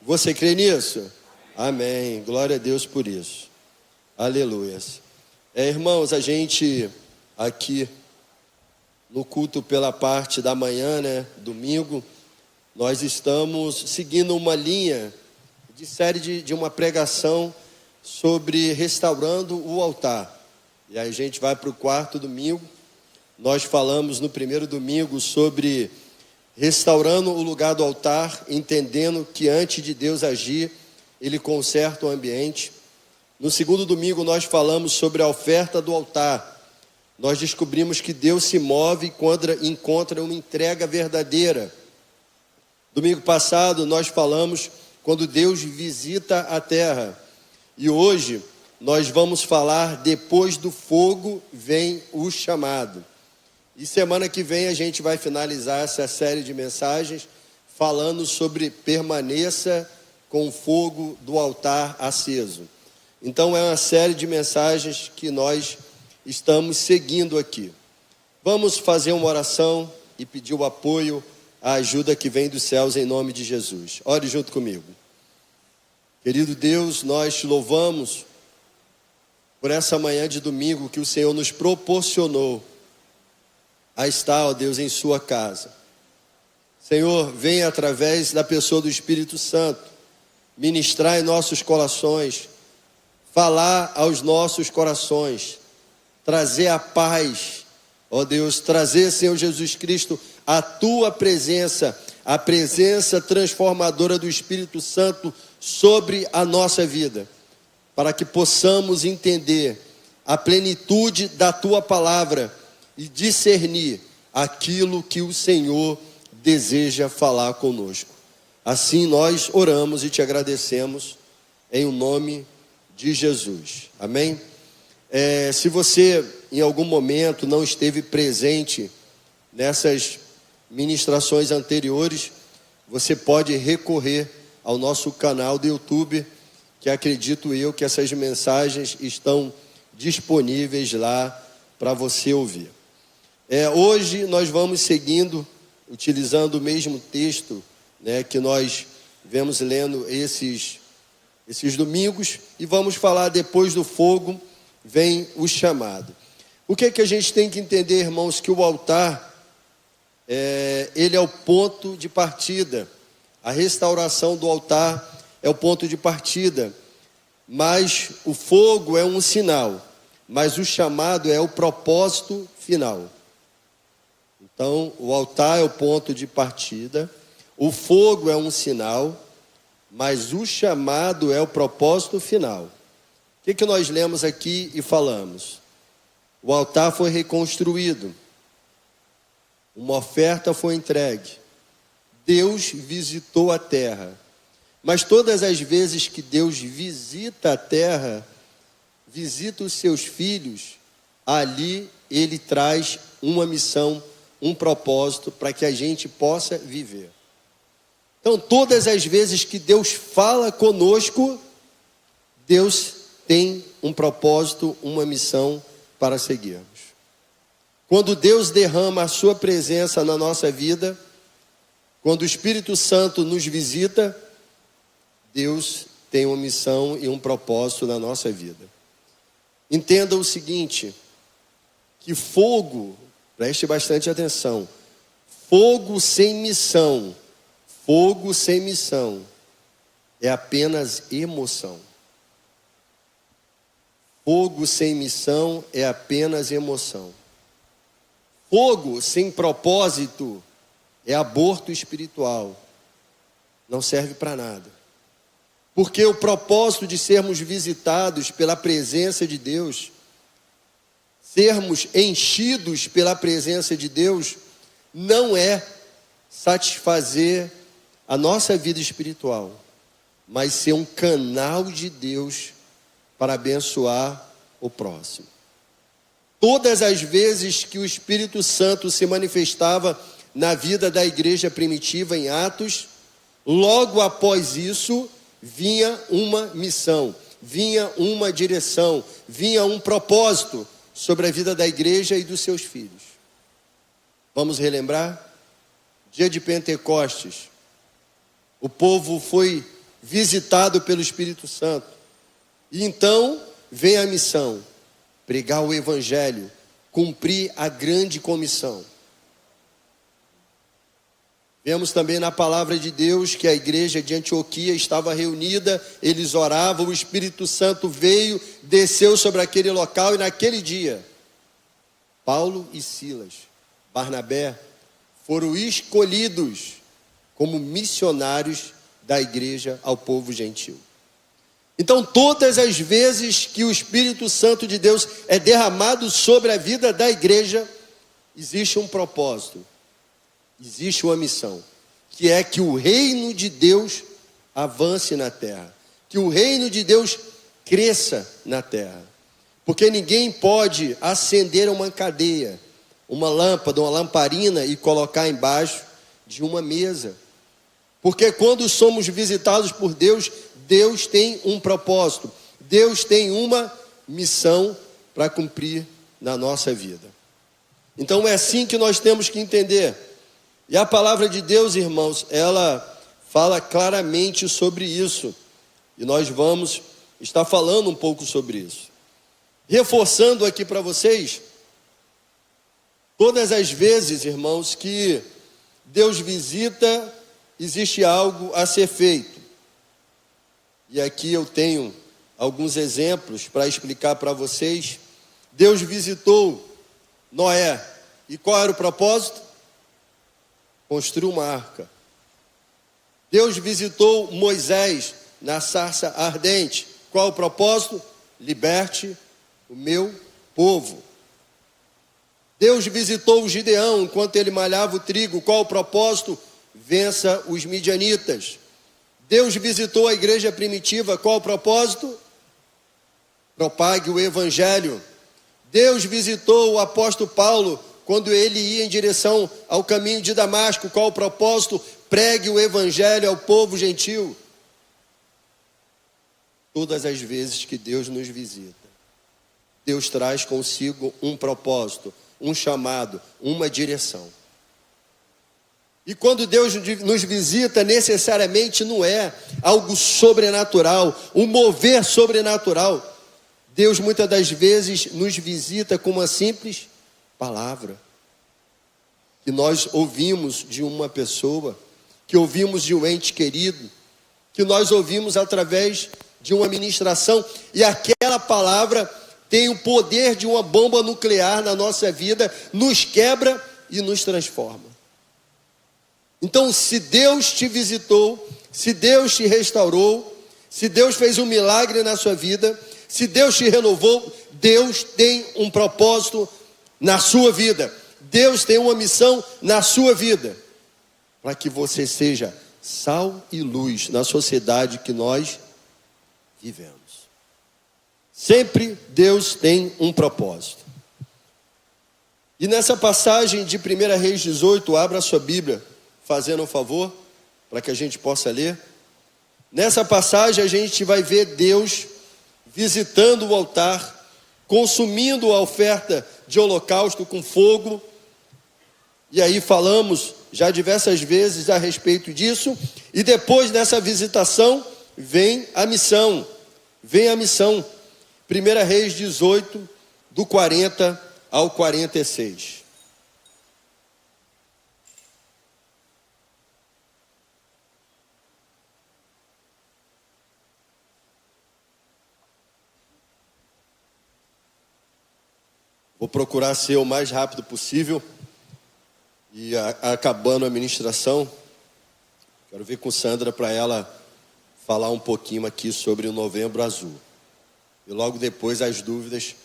Você crê nisso? Amém. Glória a Deus por isso. Aleluias. Irmãos, a gente aqui no culto pela parte da manhã, domingo, nós estamos seguindo uma linha de série de uma pregação sobre restaurando o altar. E aí a gente vai para o quarto domingo. Nós falamos no primeiro domingo sobre restaurando o lugar do altar, entendendo que antes de Deus agir, Ele conserta o ambiente. No segundo domingo nós falamos sobre a oferta do altar. Nós descobrimos que Deus se move quando encontra uma entrega verdadeira. Domingo passado nós falamos quando Deus visita a terra. E hoje nós vamos falar depois do fogo vem o chamado. E semana que vem a gente vai finalizar essa série de mensagens falando sobre permaneça com o fogo do altar aceso. Então é uma série de mensagens que nós estamos seguindo aqui. Vamos fazer uma oração e pedir o apoio, a ajuda que vem dos céus em nome de Jesus. Ore junto comigo. Querido Deus, nós te louvamos por essa manhã de domingo que o Senhor nos proporcionou a estar, ó Deus, em sua casa. Senhor, venha através da pessoa do Espírito Santo ministrar em nossos corações, falar aos nossos corações, trazer a paz, ó Deus, trazer, Senhor Jesus Cristo, a tua presença, a presença transformadora do Espírito Santo sobre a nossa vida, para que possamos entender a plenitude da tua palavra e discernir aquilo que o Senhor deseja falar conosco. Assim nós oramos e te agradecemos em o nome de Jesus. Amém? Se você em algum momento não esteve presente nessas ministrações anteriores, você pode recorrer ao nosso canal do YouTube, que acredito eu que essas mensagens estão disponíveis lá para você ouvir. Hoje nós vamos seguindo, utilizando o mesmo texto, que nós vemos lendo esses domingos, e vamos falar depois do fogo vem o chamado. O que é que a gente tem que entender, irmãos? Que o altar, ele é o ponto de partida. A restauração do altar é o ponto de partida, mas o fogo é um sinal, mas o chamado é o propósito final. Então, o altar é o ponto de partida, o fogo é um sinal, mas o chamado é o propósito final. O que nós lemos aqui e falamos? O altar foi reconstruído, uma oferta foi entregue, Deus visitou a terra. Mas todas as vezes que Deus visita a terra, visita os seus filhos, ali Ele traz uma missão, um propósito para que a gente possa viver. Então, todas as vezes que Deus fala conosco, Deus tem um propósito, uma missão para seguirmos. Quando Deus derrama a sua presença na nossa vida, quando o Espírito Santo nos visita, Deus tem uma missão e um propósito na nossa vida. Entenda o seguinte, que fogo, preste bastante atenção, fogo sem missão é apenas emoção. Fogo sem missão é apenas emoção. Fogo sem propósito é aborto espiritual. Não serve para nada. Porque o propósito de sermos visitados pela presença de Deus, sermos enchidos pela presença de Deus, não é satisfazer a nossa vida espiritual, mas ser um canal de Deus para abençoar o próximo. Todas as vezes que o Espírito Santo se manifestava na vida da igreja primitiva em Atos, logo após isso, vinha uma missão, vinha uma direção, vinha um propósito sobre a vida da igreja e dos seus filhos. Vamos relembrar? Dia de Pentecostes, o povo foi visitado pelo Espírito Santo. E então vem a missão: pregar o Evangelho, cumprir a grande comissão. Vemos também na palavra de Deus que a igreja de Antioquia estava reunida, eles oravam, o Espírito Santo veio, desceu sobre aquele local, e naquele dia, Paulo e Silas, Barnabé, foram escolhidos como missionários da igreja ao povo gentil. Então, todas as vezes que o Espírito Santo de Deus é derramado sobre a vida da igreja, existe um propósito, existe uma missão, que é que o reino de Deus avance na terra, que o reino de Deus cresça na terra. Porque ninguém pode acender uma cadeia, uma lâmpada, uma lamparina e colocar embaixo de uma mesa. Porque quando somos visitados por Deus, Deus tem um propósito, Deus tem uma missão para cumprir na nossa vida. Então é assim que nós temos que entender. E a palavra de Deus, irmãos, ela fala claramente sobre isso. E nós vamos estar falando um pouco sobre isso. Reforçando aqui para vocês, todas as vezes, irmãos, que Deus visita, existe algo a ser feito. E aqui eu tenho alguns exemplos para explicar para vocês. Deus visitou Noé. E qual era o propósito? Construir uma arca. Deus visitou Moisés na sarça ardente. Qual o propósito? Liberte o meu povo. Deus visitou o Gideão enquanto ele malhava o trigo. Qual o propósito? Vença os midianitas. Deus visitou a igreja primitiva. Qual o propósito? Propague o evangelho. Deus visitou o apóstolo Paulo quando ele ia em direção ao caminho de Damasco. Qual o propósito? Pregue o evangelho ao povo gentil. Todas as vezes que Deus nos visita, Deus traz consigo um propósito, um chamado, uma direção. E quando Deus nos visita, necessariamente não é algo sobrenatural, um mover sobrenatural. Deus muitas das vezes nos visita com uma simples palavra que nós ouvimos de uma pessoa, que ouvimos de um ente querido, que nós ouvimos através de uma ministração, e aquela palavra tem o poder de uma bomba nuclear na nossa vida, nos quebra e nos transforma. Então, se Deus te visitou, se Deus te restaurou, se Deus fez um milagre na sua vida, se Deus te renovou, Deus tem um propósito na sua vida. Deus tem uma missão na sua vida, para que você seja sal e luz na sociedade que nós vivemos. Sempre Deus tem um propósito. E nessa passagem de 1 Reis 18, abra a sua Bíblia, fazendo um favor, para que a gente possa ler. Nessa passagem a gente vai ver Deus visitando o altar, consumindo a oferta de holocausto com fogo. E aí falamos já diversas vezes a respeito disso. E depois dessa visitação vem a missão. Vem a missão. 1 Reis 18, do 40 ao 46. Vou procurar ser o mais rápido possível. E acabando a ministração, quero ver com Sandra para ela falar um pouquinho aqui sobre o Novembro Azul. E logo depois as dúvidas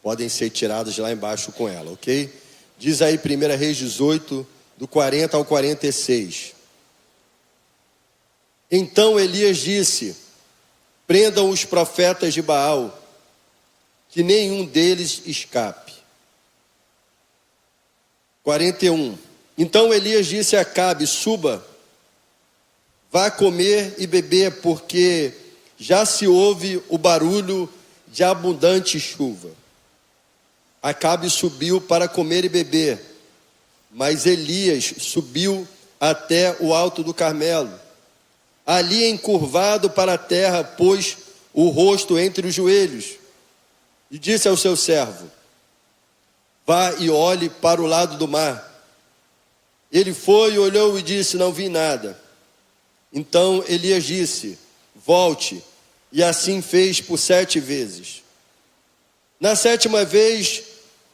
podem ser tiradas lá embaixo com ela, ok? Diz aí 1 Reis 18, do 40 ao 46. Então Elias disse: prendam os profetas de Baal, que nenhum deles escape. 41. Então Elias disse a Acabe: suba, vá comer e beber, porque já se ouve o barulho de abundante chuva. Acabe subiu para comer e beber, mas Elias subiu até o alto do Carmelo. ali encurvado para a terra, pôs o rosto entre os joelhos, e disse ao seu servo: vá e olhe para o lado do mar. Ele foi e olhou e disse: não vi nada. Então Elias disse: volte, e assim fez por 7 vezes. Na 7ª vez,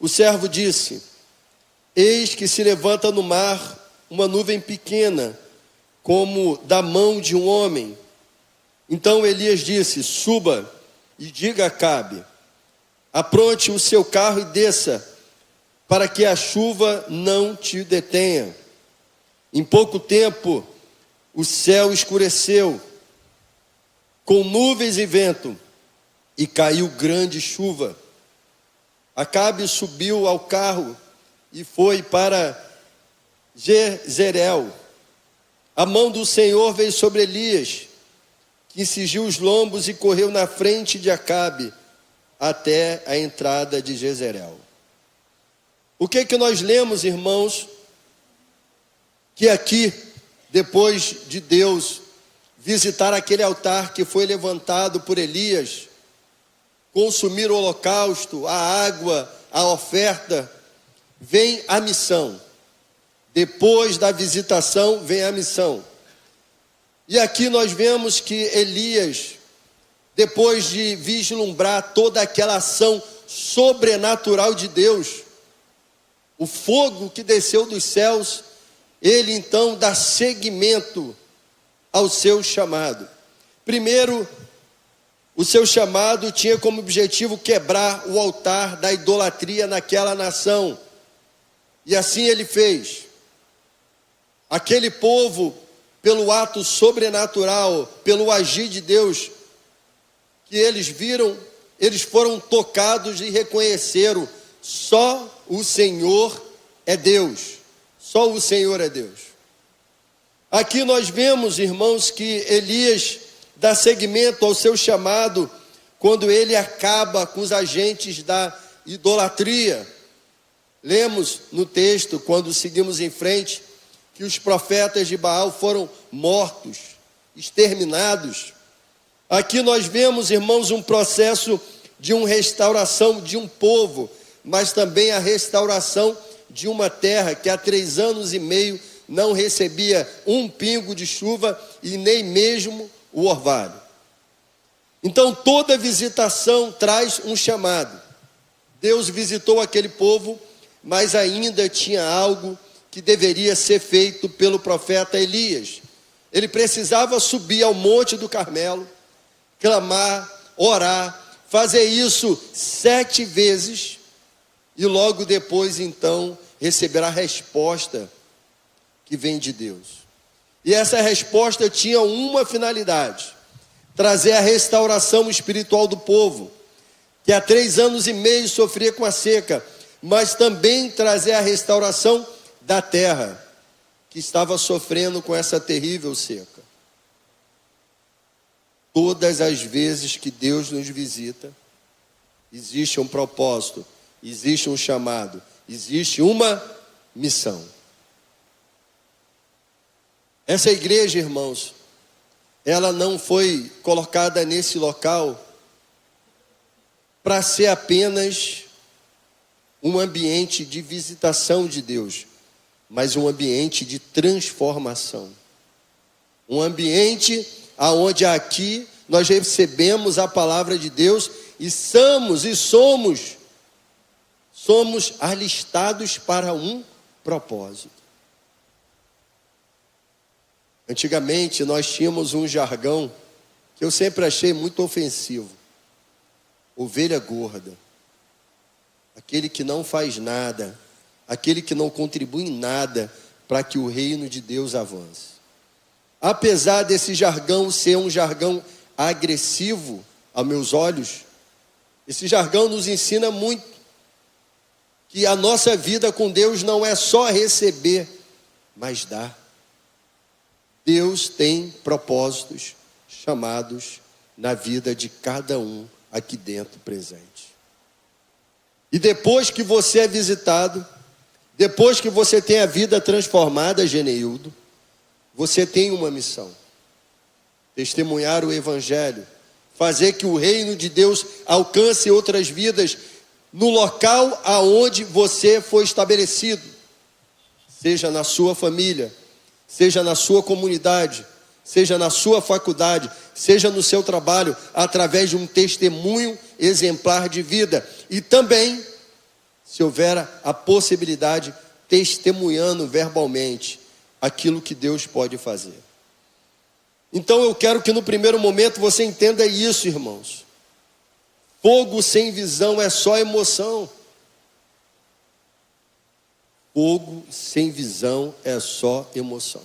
o servo disse: eis que se levanta no mar uma nuvem pequena, como da mão de um homem. Então Elias disse: suba e diga a Acabe: apronte o seu carro e desça, para que a chuva não te detenha. Em pouco tempo, o céu escureceu, com nuvens e vento, e caiu grande chuva. Acabe subiu ao carro e foi para Jezreel. A mão do Senhor veio sobre Elias, que cingiu os lombos e correu na frente de Acabe até a entrada de Jezreel. O que nós lemos, irmãos? Que aqui, depois de Deus visitar aquele altar que foi levantado por Elias, consumir o holocausto, a água, a oferta, vem a missão. Depois da visitação vem a missão. E aqui nós vemos que Elias, depois de vislumbrar toda aquela ação sobrenatural de Deus, o fogo que desceu dos céus, ele então dá seguimento ao seu chamado. Primeiro, o seu chamado tinha como objetivo quebrar o altar da idolatria naquela nação. E assim ele fez. Aquele povo, pelo ato sobrenatural, pelo agir de Deus, que eles viram, eles foram tocados e reconheceram: só o Senhor é Deus. Só o Senhor é Deus. Aqui nós vemos, irmãos, que Elias dá seguimento ao seu chamado quando ele acaba com os agentes da idolatria. Lemos no texto, quando seguimos em frente, que os profetas de Baal foram mortos, exterminados. Aqui nós vemos, irmãos, um processo de uma restauração de um povo, mas também a restauração de uma terra que há 3 anos e meio não recebia um pingo de chuva e nem mesmo o orvalho. Então toda visitação traz um chamado. Deus visitou aquele povo, mas ainda tinha algo que deveria ser feito pelo profeta Elias. Ele precisava subir ao Monte do Carmelo, clamar, orar, fazer isso 7 vezes, e logo depois então receberá a resposta que vem de Deus. E essa resposta tinha uma finalidade: trazer a restauração espiritual do povo, que há 3 anos e meio sofria com a seca, mas também trazer a restauração da terra, que estava sofrendo com essa terrível seca. Todas as vezes que Deus nos visita, existe um propósito, existe um chamado, existe uma missão. Essa igreja, irmãos, ela não foi colocada nesse local para ser apenas um ambiente de visitação de Deus, mas um ambiente de transformação. Um ambiente aonde aqui nós recebemos a palavra de Deus e somos alistados para um propósito. Antigamente nós tínhamos um jargão que eu sempre achei muito ofensivo: ovelha gorda, aquele que não faz nada, aquele que não contribui em nada para que o reino de Deus avance. Apesar desse jargão ser um jargão agressivo aos meus olhos, esse jargão nos ensina muito que a nossa vida com Deus não é só receber, mas dar. Deus tem propósitos, chamados na vida de cada um aqui dentro presente. E depois que você é visitado, depois que você tem a vida transformada, Geneildo, você tem uma missão. testemunhar o Evangelho, fazer que o reino de Deus alcance outras vidas no local aonde você foi estabelecido, seja na sua família, seja na sua comunidade, seja na sua faculdade, seja no seu trabalho, através de um testemunho exemplar de vida. E também, se houver a possibilidade, testemunhando verbalmente aquilo que Deus pode fazer. Então eu quero que no primeiro momento você entenda isso, irmãos. Fogo sem visão é só emoção. Fogo sem visão é só emoção.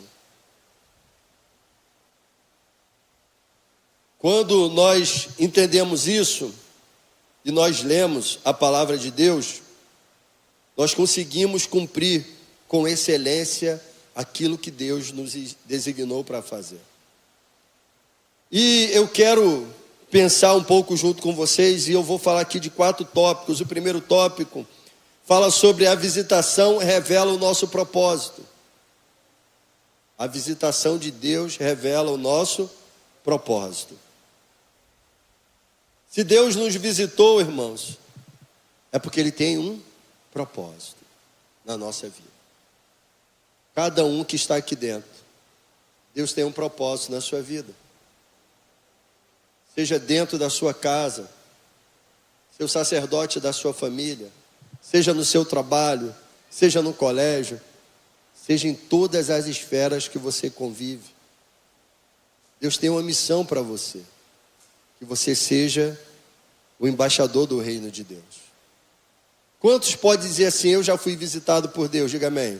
Quando nós entendemos isso, e nós lemos a palavra de Deus, nós conseguimos cumprir com excelência aquilo que Deus nos designou para fazer. E eu quero pensar um pouco junto com vocês, e eu vou falar aqui de 4 tópicos. O primeiro tópico fala sobre a visitação revela o nosso propósito. A visitação de Deus revela o nosso propósito. Se Deus nos visitou, irmãos, é porque Ele tem um propósito na nossa vida. Cada um que está aqui dentro, Deus tem um propósito na sua vida. Seja dentro da sua casa, seu sacerdote da sua família, seja no seu trabalho, seja no colégio, seja em todas as esferas que você convive. Deus tem uma missão para você, que você seja o embaixador do reino de Deus. Quantos podem dizer assim, eu já fui visitado por Deus? Diga amém.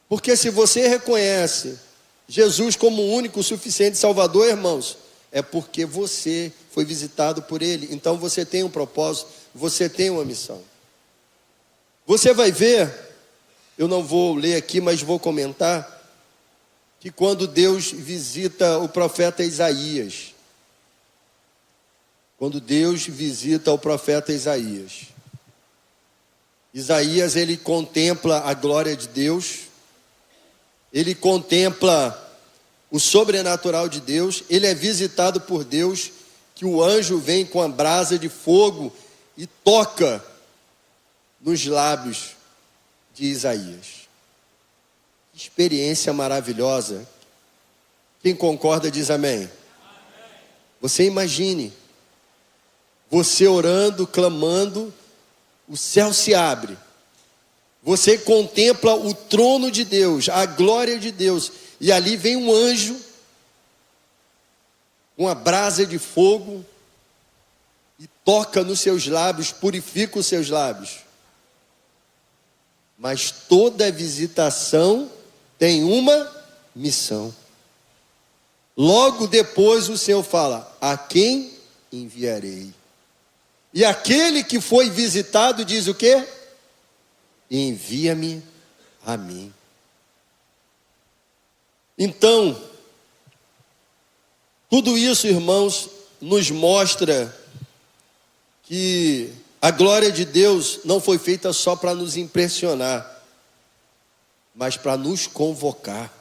Porque se você reconhece Jesus como o único, suficiente Salvador, irmãos, é porque você foi visitado por Ele. Então você tem um propósito, você tem uma missão. Você vai ver, eu não vou ler aqui, mas vou comentar, que quando Deus visita o profeta Isaías, Isaías, ele contempla a glória de Deus, ele contempla o sobrenatural de Deus, ele é visitado por Deus, que o anjo vem com a brasa de fogo e toca nos lábios de Isaías. Que experiência maravilhosa. Quem concorda diz amém. Você imagine, você orando, clamando, o céu se abre, você contempla o trono de Deus, a glória de Deus, e ali vem um anjo, com a brasa de fogo, e toca nos seus lábios, purifica os seus lábios. Mas toda visitação tem uma missão. Logo depois o Senhor fala, a quem enviarei? E aquele que foi visitado diz o quê? Envia-me a mim. Então, tudo isso, irmãos, nos mostra que a glória de Deus não foi feita só para nos impressionar, mas para nos convocar.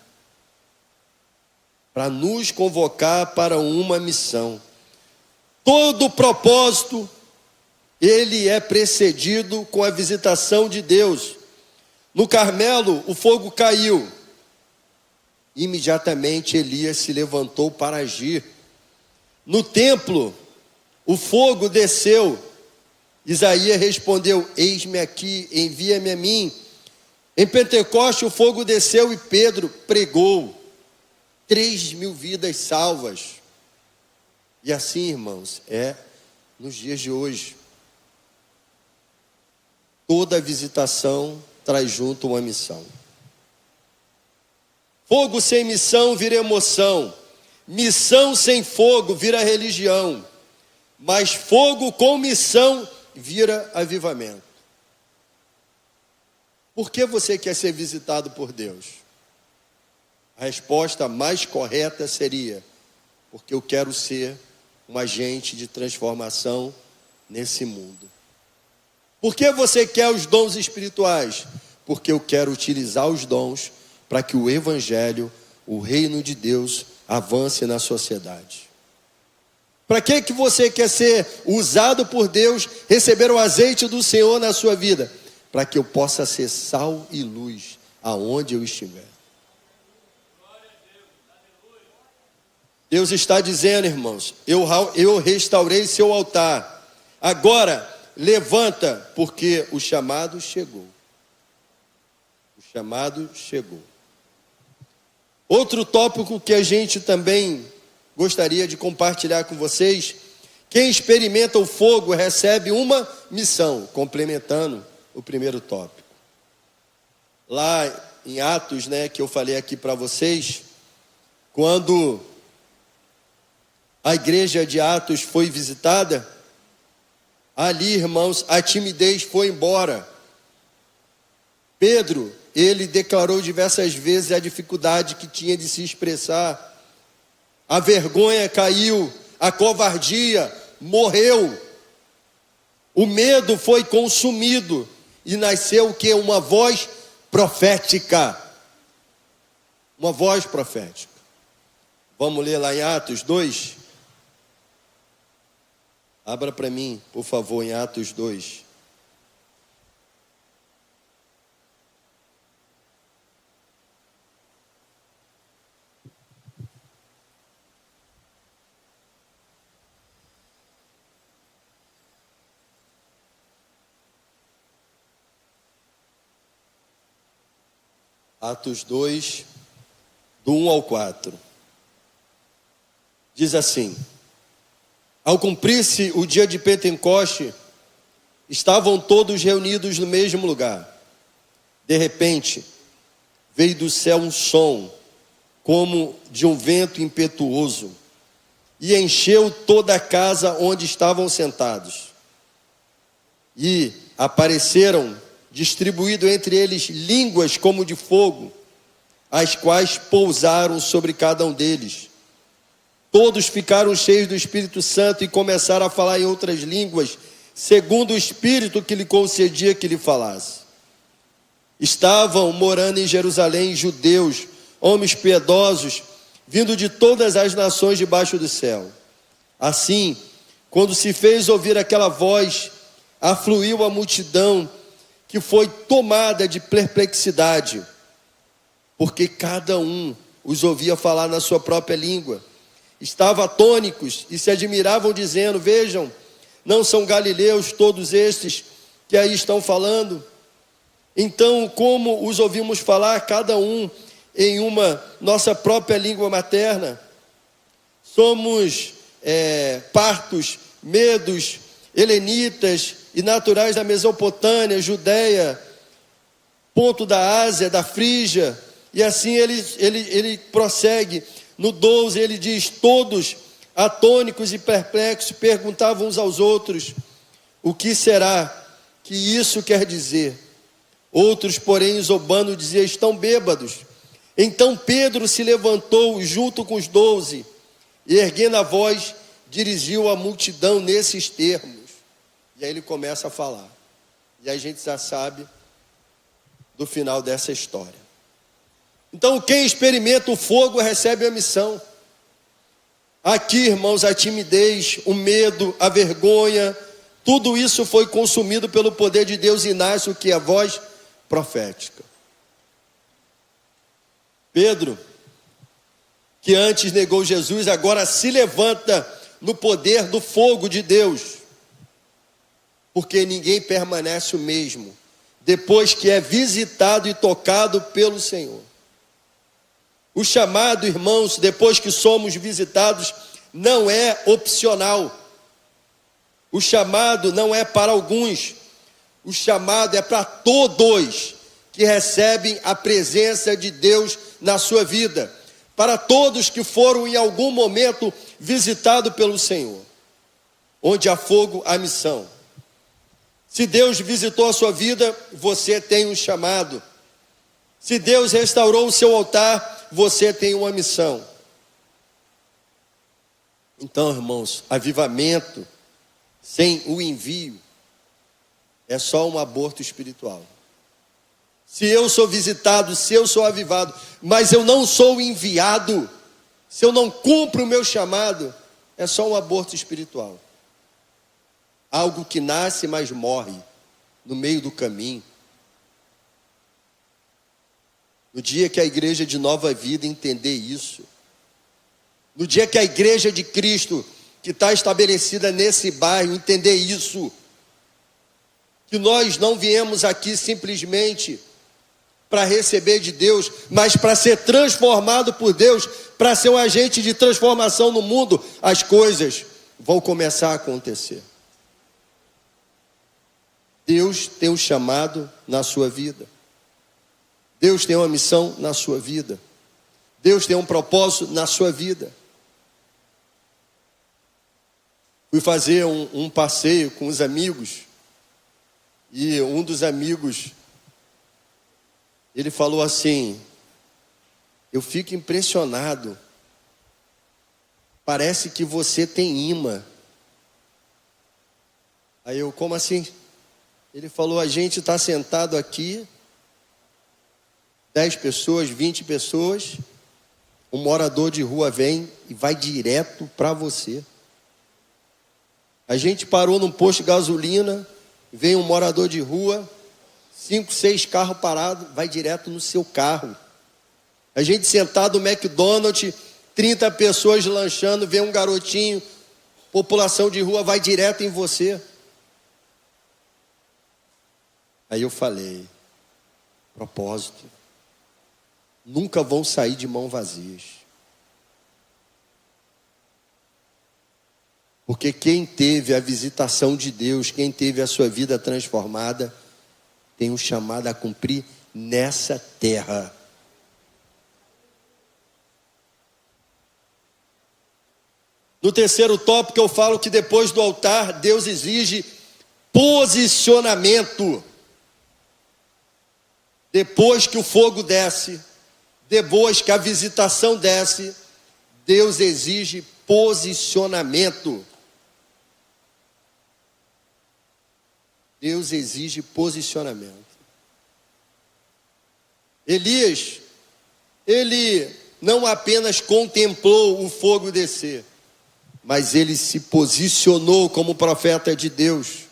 Para nos convocar para uma missão. Todo propósito, ele é precedido com a visitação de Deus. No Carmelo, o fogo caiu. Imediatamente Elias se levantou para agir. No templo, o fogo desceu. Isaías respondeu, eis-me aqui, envia-me a mim. Em Pentecoste o fogo desceu e Pedro pregou. 3.000 vidas salvas. E assim, irmãos, é nos dias de hoje. Toda visitação traz junto uma missão. Fogo sem missão vira emoção. Missão sem fogo vira religião. Mas fogo com missão vira avivamento. Por que você quer ser visitado por Deus? A resposta mais correta seria, porque eu quero ser um agente de transformação nesse mundo. Por que você quer os dons espirituais? Porque eu quero utilizar os dons para que o Evangelho, o reino de Deus, avance na sociedade. Para que você quer ser usado por Deus, receber o azeite do Senhor na sua vida? Para que eu possa ser sal e luz aonde eu estiver. Deus está dizendo, irmãos, eu restaurei seu altar. Agora, levanta, porque o chamado chegou. O chamado chegou. Outro tópico que a gente também gostaria de compartilhar com vocês: quem experimenta o fogo recebe uma missão, complementando o primeiro tópico. Lá em Atos, que eu falei aqui para vocês, quando a igreja de Atos foi visitada, ali, irmãos, a timidez foi embora. Pedro, ele declarou diversas vezes a dificuldade que tinha de se expressar. A vergonha caiu, a covardia morreu, o medo foi consumido e nasceu o que? Uma voz profética. Uma voz profética. Vamos ler lá em Atos 2? Abra para mim, por favor, em Atos 2. Atos 2, do 1 ao 4. Diz assim: ao cumprir-se o dia de Pentecoste, estavam todos reunidos no mesmo lugar. De repente, veio do céu um som, como de um vento impetuoso, e encheu toda a casa onde estavam sentados. E apareceram, distribuído entre eles, línguas como de fogo, as quais pousaram sobre cada um deles. Todos ficaram cheios do Espírito Santo e começaram a falar em outras línguas, segundo o Espírito que lhe concedia que lhe falasse. Estavam morando em Jerusalém judeus, homens piedosos, vindo de todas as nações debaixo do céu. Assim, quando se fez ouvir aquela voz, afluiu a multidão, que foi tomada de perplexidade, porque cada um os ouvia falar na sua própria língua. Estavam atônicos e se admiravam, dizendo: vejam, não são galileus todos estes que aí estão falando? Então, como os ouvimos falar, cada um em uma nossa própria língua materna? Somos partos, medos, helenitas e naturais da Mesopotâmia, Judeia, ponto da Ásia, da Frígia. E assim ele prossegue. No 12 ele diz: todos atônicos e perplexos perguntavam uns aos outros: o que será que isso quer dizer? Outros, porém, zombando, diziam: estão bêbados. Então Pedro se levantou junto com os 12 e, erguendo a voz, dirigiu a multidão nesses termos. E aí ele começa a falar. E aí a gente já sabe do final dessa história. Então, quem experimenta o fogo recebe a missão. Aqui, irmãos, a timidez, o medo, a vergonha, tudo isso foi consumido pelo poder de Deus e nasce o que? A voz profética. Pedro, que antes negou Jesus, agora se levanta no poder do fogo de Deus. Porque ninguém permanece o mesmo depois que é visitado e tocado pelo Senhor. O chamado, irmãos, depois que somos visitados, não é opcional. O chamado não é para alguns. O chamado é para todos que recebem a presença de Deus na sua vida. Para todos que foram em algum momento visitados pelo Senhor. Onde há fogo, há missão. Se Deus visitou a sua vida, você tem um chamado. Se Deus restaurou o seu altar, você tem uma missão. Então, irmãos, avivamento sem o envio é só um aborto espiritual. Se eu sou visitado, se eu sou avivado, mas eu não sou enviado, se eu não cumpro o meu chamado, é só um aborto espiritual. Algo que nasce, mas morre no meio do caminho. No dia que a igreja de Nova Vida entender isso, no dia que a igreja de Cristo, que está estabelecida nesse bairro, entender isso, que nós não viemos aqui simplesmente para receber de Deus, mas para ser transformado por Deus, para ser um agente de transformação no mundo, as coisas vão começar a acontecer. Deus tem um chamado na sua vida. Deus tem uma missão na sua vida. Deus tem um propósito na sua vida. Fui fazer um passeio com os amigos, e um dos amigos, ele falou assim: eu fico impressionado, parece que você tem imã. Aí eu, como assim? Ele falou: a gente está sentado aqui, 10 pessoas, 20 pessoas, um morador de rua vem e vai direto para você. A gente parou num posto de gasolina, vem um morador de rua, 5, 6 carros parados, vai direto no seu carro. A gente sentado no McDonald's, 30 pessoas lanchando, vem um garotinho, população de rua, vai direto em você. Aí eu falei: propósito, nunca vão sair de mãos vazias. Porque quem teve a visitação de Deus, quem teve a sua vida transformada, tem um chamado a cumprir nessa terra. No terceiro tópico eu falo que depois do altar, Deus exige posicionamento. Depois que o fogo desce, depois que a visitação desce, Deus exige posicionamento. Deus exige posicionamento. Elias, ele não apenas contemplou o fogo descer, mas ele se posicionou como profeta de Deus.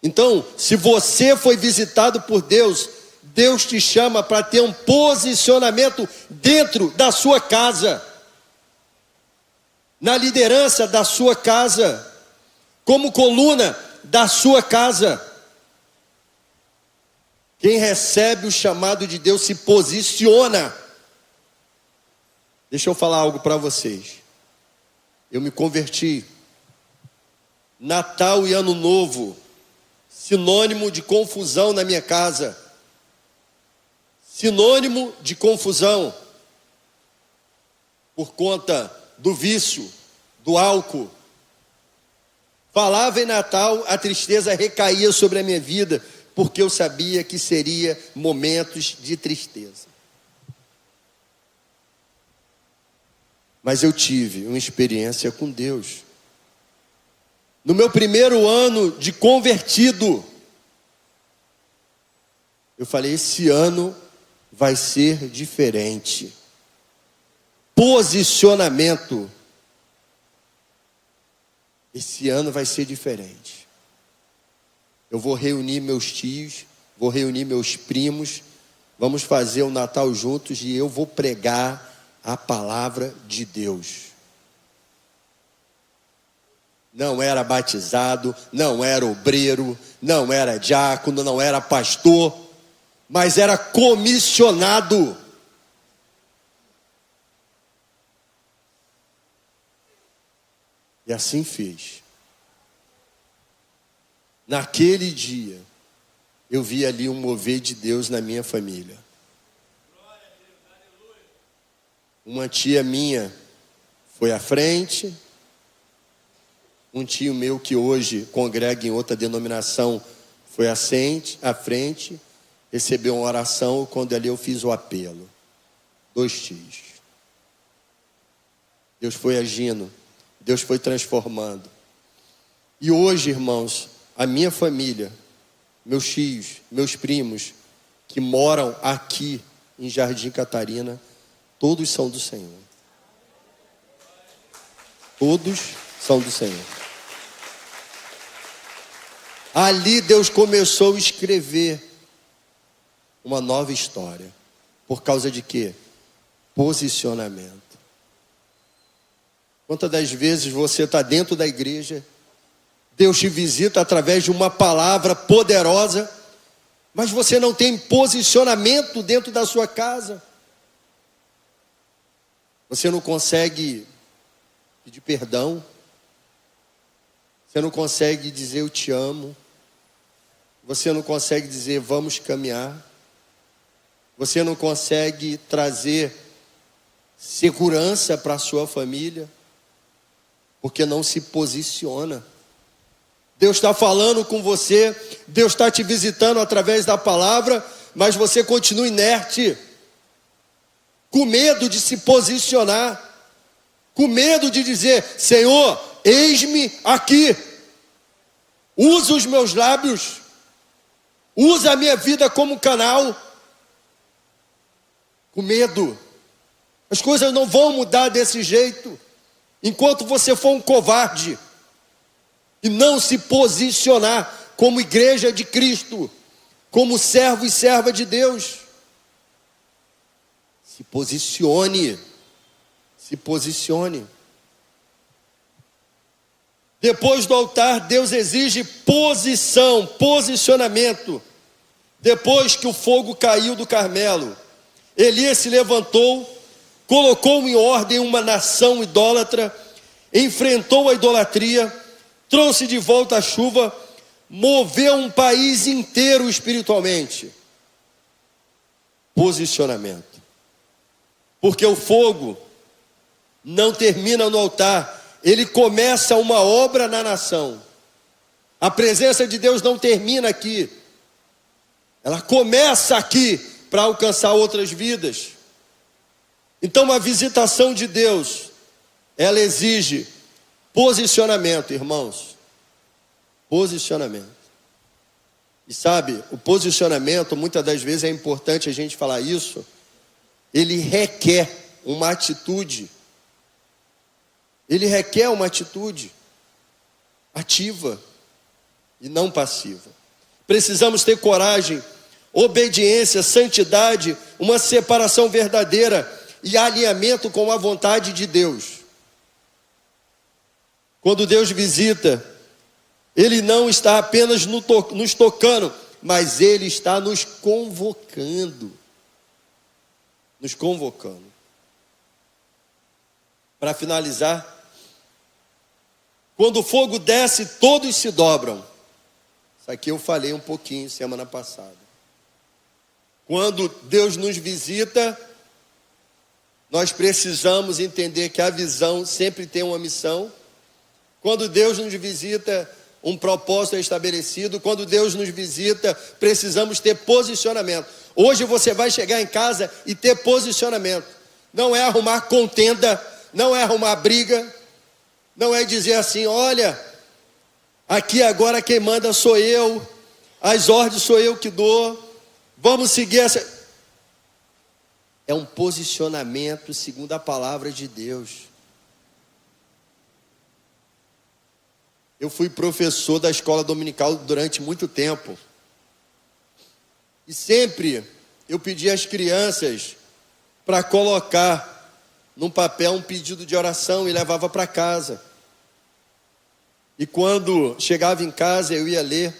Então, se você foi visitado por Deus, Deus te chama para ter um posicionamento dentro da sua casa, na liderança da sua casa, como coluna da sua casa. Quem recebe o chamado de Deus se posiciona. Deixa eu falar algo para vocês. Eu me converti. Natal e Ano Novo, sinônimo de confusão na minha casa. Sinônimo de confusão. Por conta do vício, do álcool. Falava em Natal, a tristeza recaía sobre a minha vida, porque eu sabia que seria momentos de tristeza. Mas eu tive uma experiência com Deus. No meu primeiro ano de convertido, eu falei: esse ano vai ser diferente. Posicionamento. Esse ano vai ser diferente. Eu vou reunir meus tios, vou reunir meus primos, vamos fazer o Natal juntos e eu vou pregar a palavra de Deus. Não era batizado, não era obreiro, não era diácono, não era pastor, mas era comissionado. E assim fez. Naquele dia, eu vi ali um mover de Deus na minha família. Uma tia minha foi à frente. Um tio meu que hoje congrega em outra denominação foi à frente. Recebeu uma oração quando ali eu fiz o apelo. 2 tios. Deus foi agindo. Deus foi transformando. E hoje, irmãos, a minha família, meus tios, meus primos, que moram aqui em Jardim Catarina, todos são do Senhor. Todos são do Senhor. Ali Deus começou a escrever uma nova história. Por causa de quê? Posicionamento. Quantas das vezes você está dentro da igreja, Deus te visita através de uma palavra poderosa, mas você não tem posicionamento dentro da sua casa. Você não consegue pedir perdão. Você não consegue dizer eu te amo. Você não consegue dizer vamos caminhar. Você não consegue trazer segurança para a sua família, porque não se posiciona. Deus está falando com você, Deus está te visitando através da palavra, mas você continua inerte, com medo de se posicionar, com medo de dizer, Senhor, eis-me aqui, usa os meus lábios, usa a minha vida como canal, com medo. As coisas não vão mudar desse jeito, enquanto você for um covarde, e não se posicionar como igreja de Cristo, como servo e serva de Deus. Se posicione, se posicione. Depois do altar, Deus exige posição, posicionamento. Depois que o fogo caiu do Carmelo, Elias se levantou, colocou em ordem uma nação idólatra, enfrentou a idolatria, trouxe de volta a chuva, moveu um país inteiro espiritualmente. Posicionamento. Porque o fogo não termina no altar, ele começa uma obra na nação. A presença de Deus não termina aqui, ela começa aqui para alcançar outras vidas. Então a visitação de Deus, ela exige posicionamento, irmãos. Posicionamento. E sabe, o posicionamento, muitas das vezes é importante a gente falar isso, ele requer uma atitude. Ele requer uma atitude ativa e não passiva. Precisamos ter coragem, obediência, santidade, uma separação verdadeira e alinhamento com a vontade de Deus. Quando Deus visita, Ele não está apenas nos tocando, mas Ele está nos convocando. Nos convocando. Para finalizar, quando o fogo desce, todos se dobram. Isso aqui eu falei um pouquinho semana passada. Quando Deus nos visita, nós precisamos entender que a visão sempre tem uma missão. Quando Deus nos visita, um propósito é estabelecido. Quando Deus nos visita, precisamos ter posicionamento. Hoje você vai chegar em casa e ter posicionamento. Não é arrumar contenda, não é arrumar briga, não é dizer assim, olha, aqui agora quem manda sou eu, as ordens sou eu que dou, vamos seguir essa. É um posicionamento segundo a palavra de Deus. Eu fui professor da escola dominical durante muito tempo. E sempre eu pedi às crianças para colocar num papel um pedido de oração e levava para casa. E quando chegava em casa eu ia ler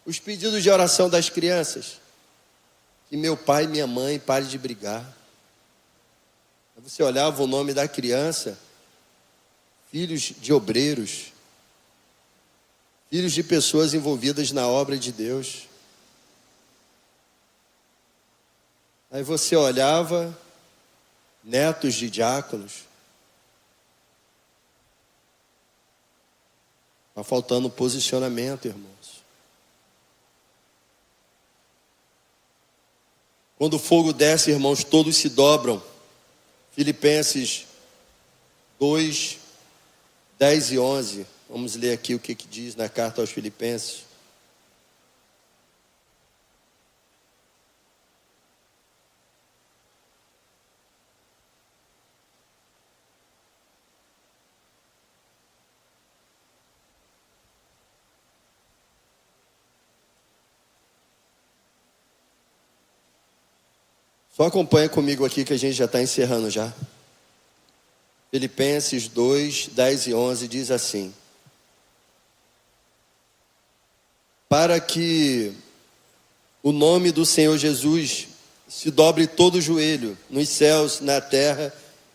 os pedidos de oração das crianças. Que meu pai e minha mãe parem de brigar. Você olhava o nome da criança, filhos de obreiros, filhos de pessoas envolvidas na obra de Deus. Aí você olhava, netos de diáconos. Está faltando posicionamento, irmãos. Quando o fogo desce, irmãos, todos se dobram. Filipenses 2, 10 e 11. Vamos ler aqui o que diz na carta aos Filipenses. Só acompanha comigo aqui que a gente já está encerrando já. Filipenses 2, 10 e 11 diz assim: para que o nome do Senhor Jesus se dobre todo o joelho, nos céus, na terra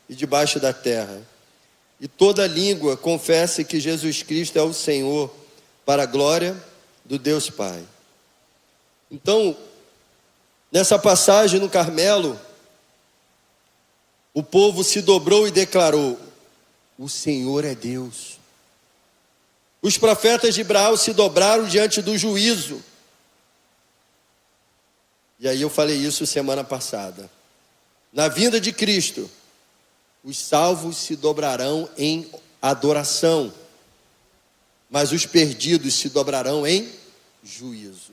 e debaixo da terra, e toda língua confesse que Jesus Cristo é o Senhor, para a glória do Deus Pai. Então, nessa passagem no Carmelo, o povo se dobrou e declarou: o Senhor é Deus. Os profetas de Baal se dobraram diante do juízo. E aí eu falei isso semana passada. Na vinda de Cristo, os salvos se dobrarão em adoração, mas os perdidos se dobrarão em juízo.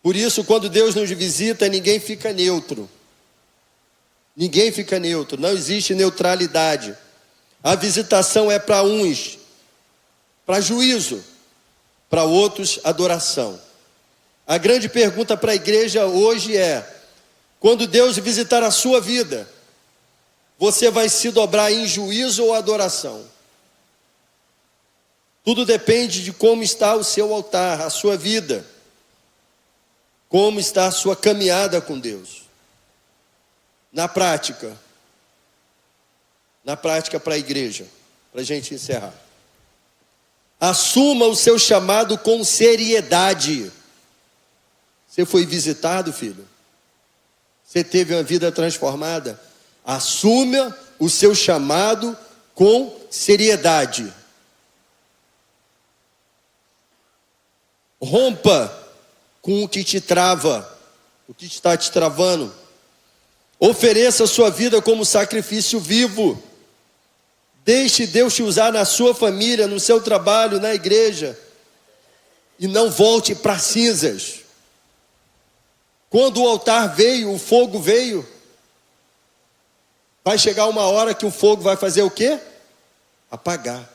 Por isso, quando Deus nos visita, ninguém fica neutro. Ninguém fica neutro, não existe neutralidade. A visitação é para uns, para juízo, para outros, adoração. A grande pergunta para a igreja hoje é: quando Deus visitar a sua vida, você vai se dobrar em juízo ou adoração? Tudo depende de como está o seu altar, a sua vida, como está a sua caminhada com Deus. Na prática para a igreja, para a gente encerrar. Assuma o seu chamado com seriedade. Você foi visitado, filho? Você teve uma vida transformada? Assuma o seu chamado com seriedade. Rompa com o que te trava, o que está te travando. Ofereça a sua vida como sacrifício vivo. Deixe Deus te usar na sua família, no seu trabalho, na igreja. E não volte para cinzas. Quando o altar veio, o fogo veio, vai chegar uma hora que o fogo vai fazer o quê? Apagar.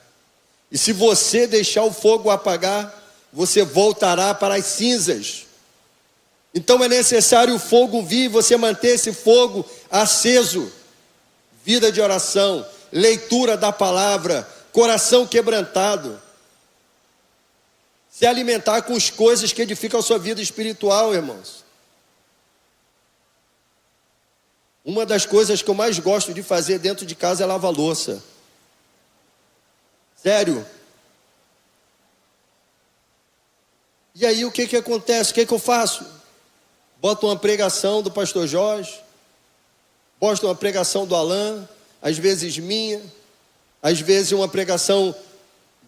E se você deixar o fogo apagar, você voltará para as cinzas. Então é necessário o fogo vir, você manter esse fogo aceso. Vida de oração, leitura da palavra, coração quebrantado. Se alimentar com as coisas que edificam a sua vida espiritual, irmãos. Uma das coisas que eu mais gosto de fazer dentro de casa é lavar louça. Sério. E aí o que acontece? O que eu faço? Boto uma pregação do pastor Jorge, boto uma pregação do Alain, às vezes minha, às vezes uma pregação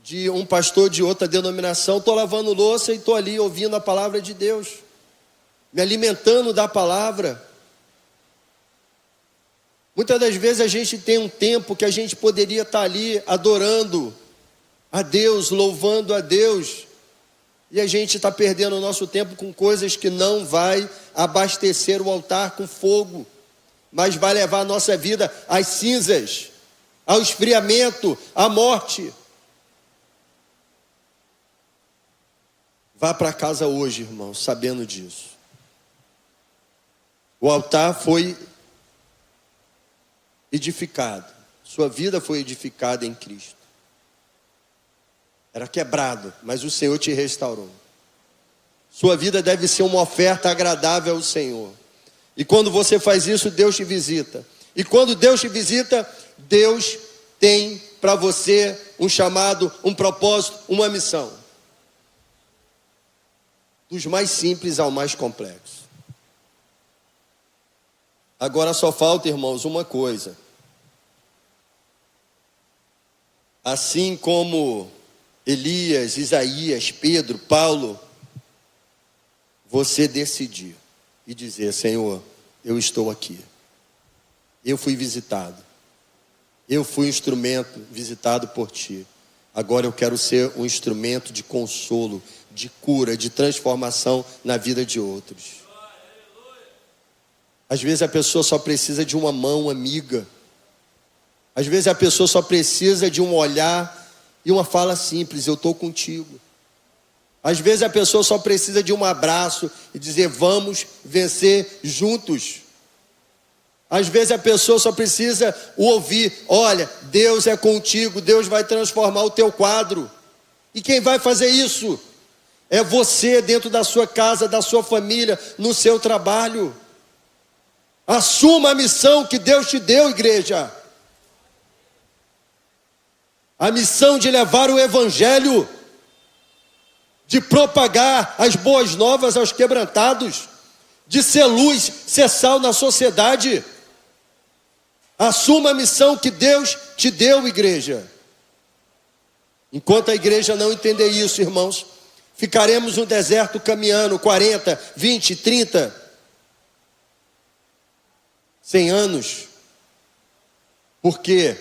de um pastor de outra denominação. Estou lavando louça e estou ali ouvindo a palavra de Deus, me alimentando da palavra. Muitas das vezes a gente tem um tempo que a gente poderia estar ali adorando a Deus, louvando a Deus, e a gente está perdendo o nosso tempo com coisas que não vai abastecer o altar com fogo, mas vai levar a nossa vida às cinzas, ao esfriamento, à morte. Vá para casa hoje, irmão, sabendo disso. O altar foi edificado, sua vida foi edificada em Cristo. Era quebrado, mas o Senhor te restaurou. Sua vida deve ser uma oferta agradável ao Senhor. E quando você faz isso, Deus te visita. E quando Deus te visita, Deus tem para você um chamado, um propósito, uma missão. Dos mais simples ao mais complexo. Agora só falta, irmãos, uma coisa. Assim como Elias, Isaías, Pedro, Paulo, você decidir e dizer: Senhor, eu estou aqui. Eu fui visitado. Eu fui um instrumento visitado por Ti. Agora eu quero ser um instrumento de consolo, de cura, de transformação na vida de outros. Às vezes a pessoa só precisa de uma mão amiga. Às vezes a pessoa só precisa de um olhar e uma fala simples: eu estou contigo. Às vezes a pessoa só precisa de um abraço e dizer: vamos vencer juntos. Às vezes a pessoa só precisa ouvir: olha, Deus é contigo, Deus vai transformar o teu quadro. E quem vai fazer isso? É você, dentro da sua casa, da sua família, no seu trabalho. Assuma a missão que Deus te deu, igreja. A missão de levar o evangelho, de propagar as boas novas aos quebrantados, de ser luz, ser sal na sociedade. Assuma a missão que Deus te deu, igreja. Enquanto a igreja não entender isso, irmãos, ficaremos no deserto caminhando 40, 20, 30, 100 anos. Porque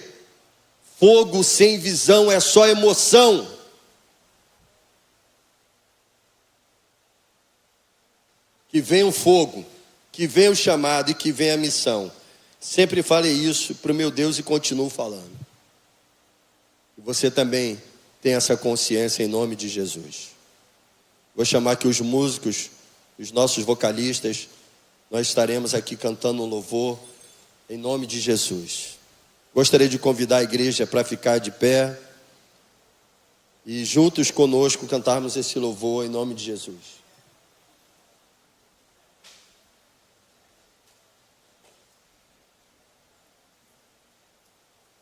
fogo sem visão é só emoção. Que vem o fogo, que vem o chamado e que vem a missão. Sempre falei isso para o meu Deus e continuo falando. E você também tem essa consciência em nome de Jesus. Vou chamar aqui os músicos, os nossos vocalistas. Nós estaremos aqui cantando um louvor em nome de Jesus. Gostaria de convidar a igreja para ficar de pé e juntos conosco cantarmos esse louvor em nome de Jesus.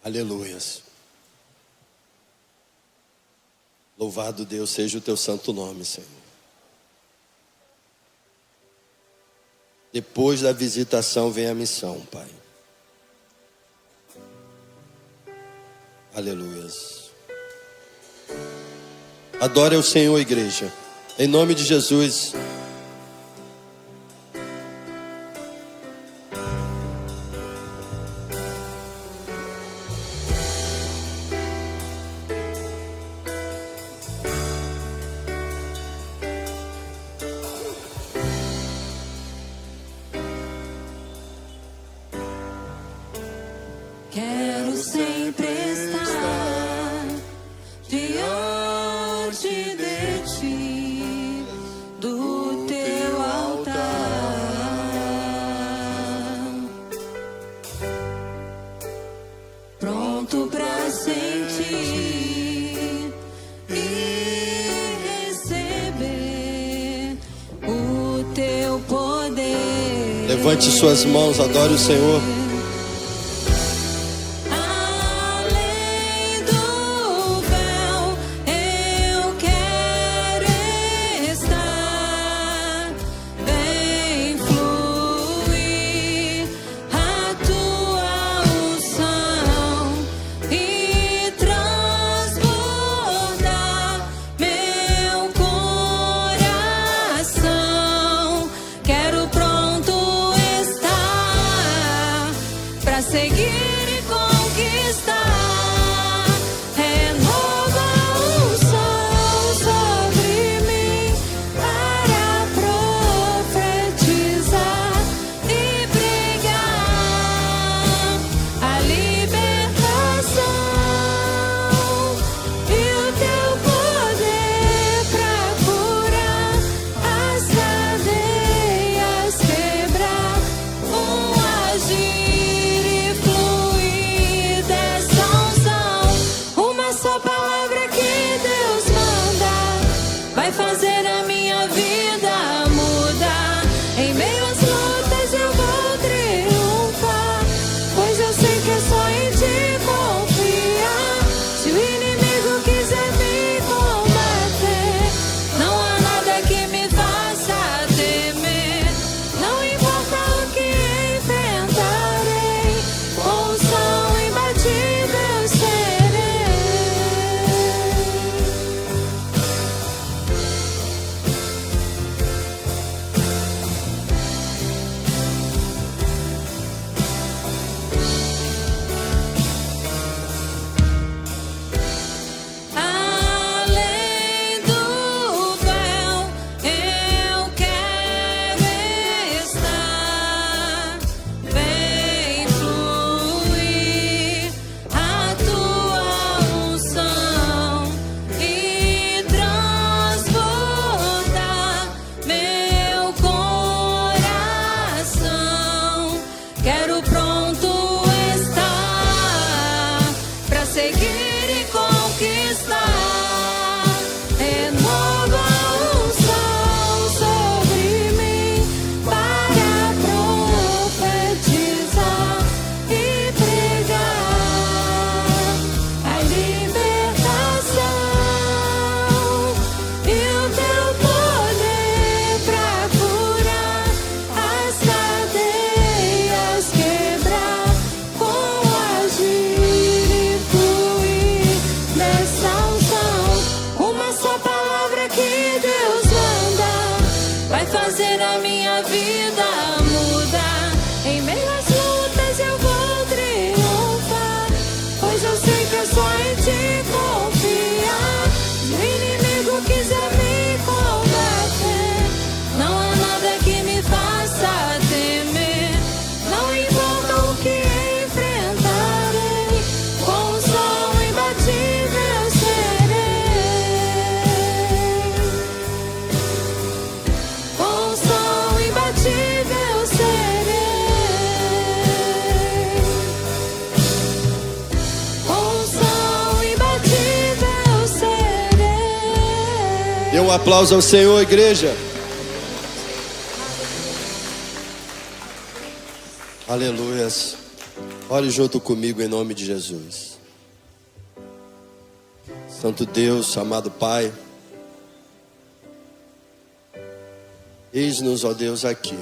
Aleluias. Louvado Deus seja o teu santo nome, Senhor. Depois da visitação vem a missão, Pai. Aleluias. Adore ao Senhor, igreja. Em nome de Jesus. Quero sempre estar diante de ti, do teu altar, pronto para sentir e receber o teu poder. Levante suas mãos, adore o Senhor. fazer a minha vida mudar. Em meio às lutas eu vou triunfar, pois eu sei que é só em ti confiar. Se o inimigo quiser me combater, não há nada que me faça temer. Não importa o que enfrentarei, com o sol imbatível serei. Com o sol imbatível serei. Com o sol imbatível serei. Dê um aplauso ao Senhor, igreja. Aleluias. Ore junto comigo em nome de Jesus. Santo Deus, amado Pai, eis-nos, ó Deus, aqui.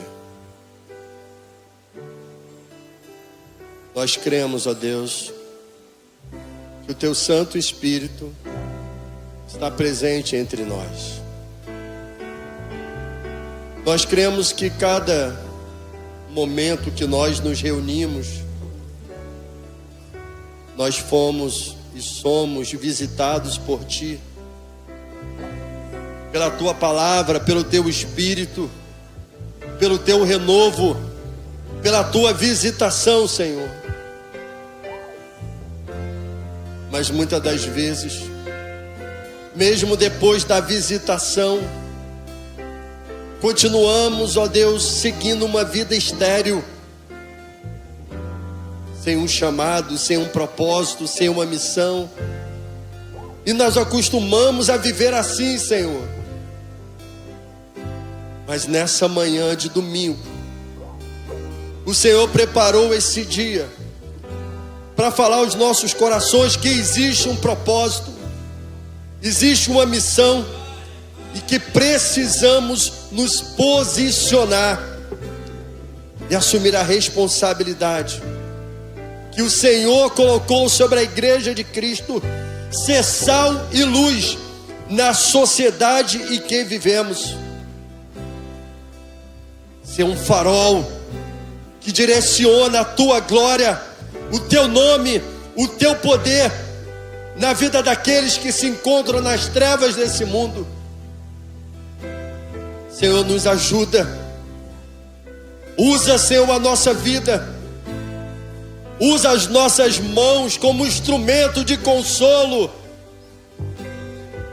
Nós cremos, ó Deus, que o Teu Santo Espírito está presente entre nós. Nós cremos que cada momento que nós nos reunimos, nós fomos e somos visitados por Ti, pela Tua palavra, pelo Teu Espírito, pelo Teu renovo, pela Tua visitação, Senhor. Mas muitas das vezes, mesmo depois da visitação, continuamos, ó Deus, seguindo uma vida estéril, sem um chamado, sem um propósito, sem uma missão. E nós acostumamos a viver assim, Senhor. Mas nessa manhã de domingo, o Senhor preparou esse dia para falar aos nossos corações que existe um propósito, existe uma missão, e que precisamos nos posicionar e assumir a responsabilidade que o Senhor colocou sobre a igreja de Cristo, ser sal e luz na sociedade em que vivemos, ser um farol que direciona a Tua glória, o Teu nome, o Teu poder na vida daqueles que se encontram nas trevas desse mundo. Senhor, nos ajuda. Usa, Senhor, a nossa vida. Usa as nossas mãos como instrumento de consolo.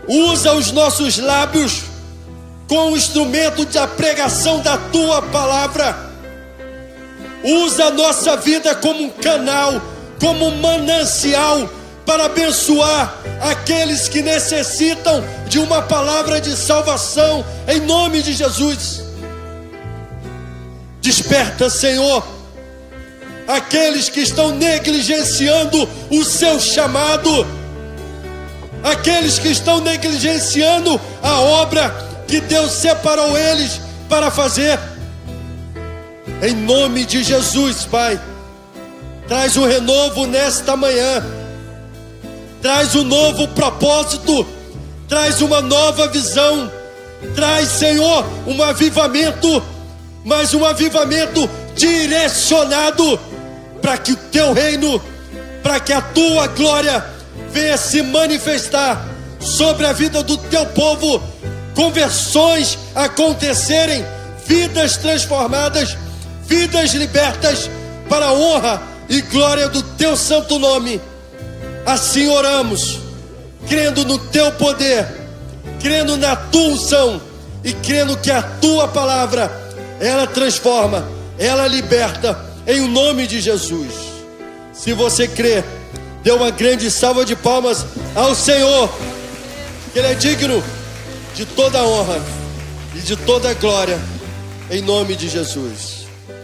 Usa os nossos lábios como instrumento da pregação da Tua palavra. Usa a nossa vida como um canal, como um manancial para abençoar aqueles que necessitam de uma palavra de salvação, em nome de Jesus. Desperta, Senhor, aqueles que estão negligenciando o Seu chamado, aqueles que estão negligenciando a obra que Deus separou eles para fazer. Em nome de Jesus, Pai, traz um renovo nesta manhã, traz um novo propósito, traz uma nova visão, traz, Senhor, um avivamento, mas um avivamento direcionado para que o Teu reino, para que a Tua glória venha se manifestar sobre a vida do Teu povo, conversões acontecerem, vidas transformadas, vidas libertas para a honra e glória do Teu santo nome. Assim oramos, crendo no Teu poder, crendo na Tua unção e crendo que a Tua palavra, ela transforma, ela liberta, em nome de Jesus. Se você crê, dê uma grande salva de palmas ao Senhor, que Ele é digno de toda honra e de toda glória, em nome de Jesus.